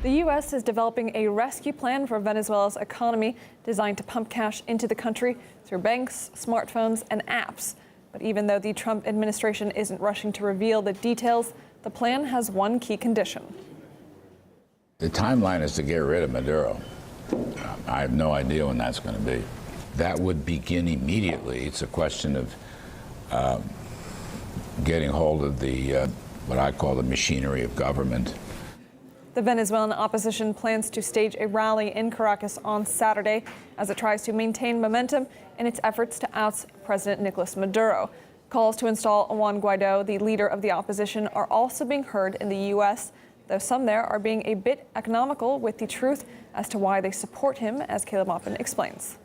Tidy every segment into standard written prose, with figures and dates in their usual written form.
The U.S. is developing a rescue plan for Venezuela's economy designed to pump cash into the country through banks, smartphones, and apps. But even though the Trump administration isn't rushing to reveal the details, the plan has one key condition. The timeline is to get rid of Maduro. I have no idea when that's going to be. That would begin immediately. It's a question of getting hold of the what I call the machinery of government. The Venezuelan opposition plans to stage a rally in Caracas on Saturday as it tries to maintain momentum in its efforts to oust President Nicolas Maduro. Calls to install Juan Guaido, the leader of the opposition, are also being heard in the U.S., though some there are being a bit economical with the truth as to why they support him, as Caleb Maupin explains.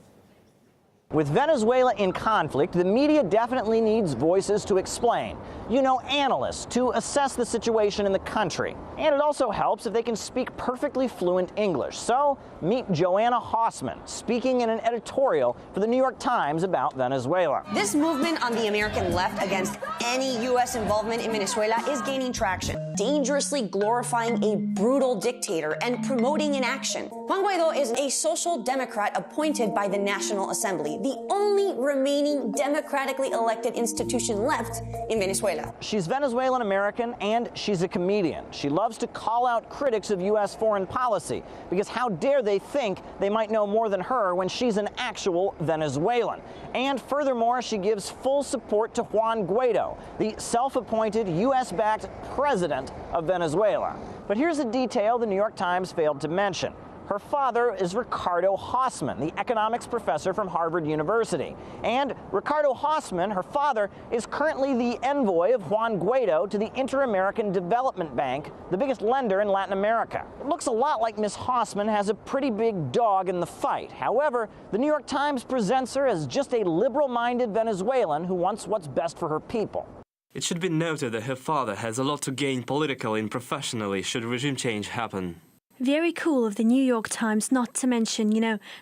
With Venezuela in conflict, the media definitely needs voices to explain. You know, analysts to assess the situation in the country. And it also helps if they can speak perfectly fluent English. So, meet Joanna Hausman, speaking in an editorial for the New York Times about Venezuela. This movement on the American left against any U.S. involvement in Venezuela is gaining traction, dangerously glorifying a brutal dictator and promoting inaction. Juan Guaido is a social democrat appointed by the National Assembly, the only remaining democratically elected institution left in Venezuela. She's Venezuelan American and she's a comedian. She loves to call out critics of U.S. foreign policy because how dare they think they might know more than her when she's an actual Venezuelan. And furthermore, she gives full support to Juan Guaido, the self-appointed U.S.-backed president of Venezuela. But here's a detail the New York Times failed to mention. Her father is Ricardo Hausman, the economics professor from Harvard University. And Ricardo Hausman, her father, is currently the envoy of Juan Guaido to the Inter-American Development Bank, the biggest lender in Latin America. It looks a lot like Miss Hausman has a pretty big dog in the fight. However, the New York Times presents her as just a liberal-minded Venezuelan who wants what's best for her people. It should be noted that her father has a lot to gain politically and professionally should regime change happen. Very cool of the New York Times not to mention,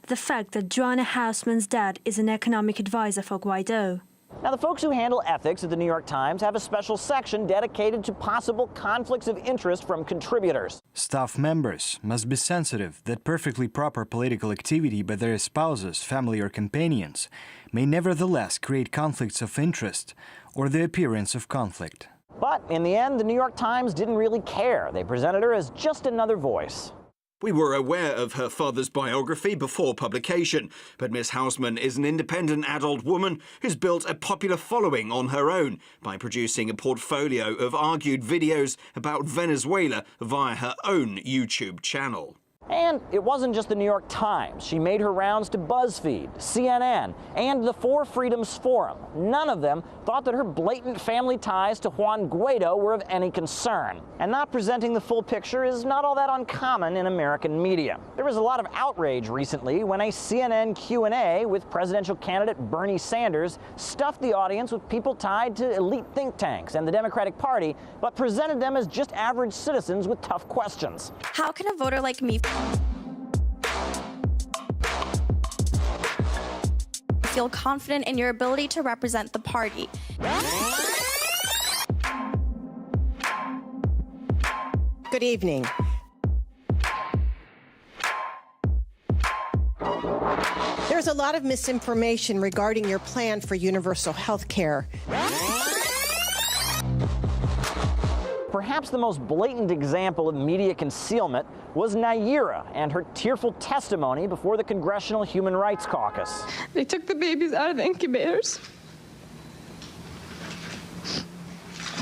the fact that Joanna Hausman's dad is an economic advisor for Guaido. Now, the folks who handle ethics at the New York Times have a special section dedicated to possible conflicts of interest from contributors. Staff members must be sensitive that perfectly proper political activity by their spouses, family, or companions may nevertheless create conflicts of interest or the appearance of conflict. But in the end, the New York Times didn't really care. They presented her as just another voice. We were aware of her father's biography before publication, but Miss Hausman is an independent adult woman who's built a popular following on her own by producing a portfolio of argued videos about Venezuela via her own YouTube channel. And it wasn't just the New York Times. She made her rounds to BuzzFeed, CNN, and the Four Freedoms Forum. None of them thought that her blatant family ties to Juan Guaido were of any concern. And not presenting the full picture is not all that uncommon in American media. There was a lot of outrage recently when a CNN Q&A with presidential candidate Bernie Sanders stuffed the audience with people tied to elite think tanks and the Democratic Party, but presented them as just average citizens with tough questions. How can a voter like me feel confident in your ability to represent the party? Good evening. There's a lot of misinformation regarding your plan for universal health care. Perhaps the most blatant example of media concealment was Naira and her tearful testimony before the Congressional Human Rights Caucus. They took the babies out of the incubators.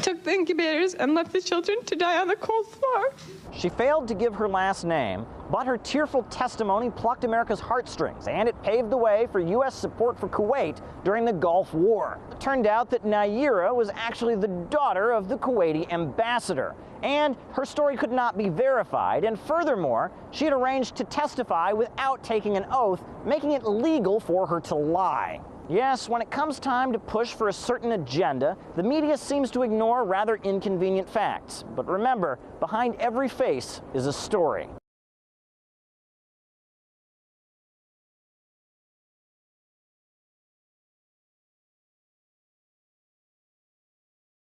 Took the incubators and left the children to die on the cold floor. She failed to give her last name, but her tearful testimony plucked America's heartstrings, and it paved the way for U.S. support for Kuwait during the Gulf War. It turned out that Naira was actually the daughter of the Kuwaiti ambassador, and her story could not be verified, and furthermore, she had arranged to testify without taking an oath, making it legal for her to lie. Yes, when it comes time to push for a certain agenda, the media seems to ignore rather inconvenient facts. But remember, behind every face is a story.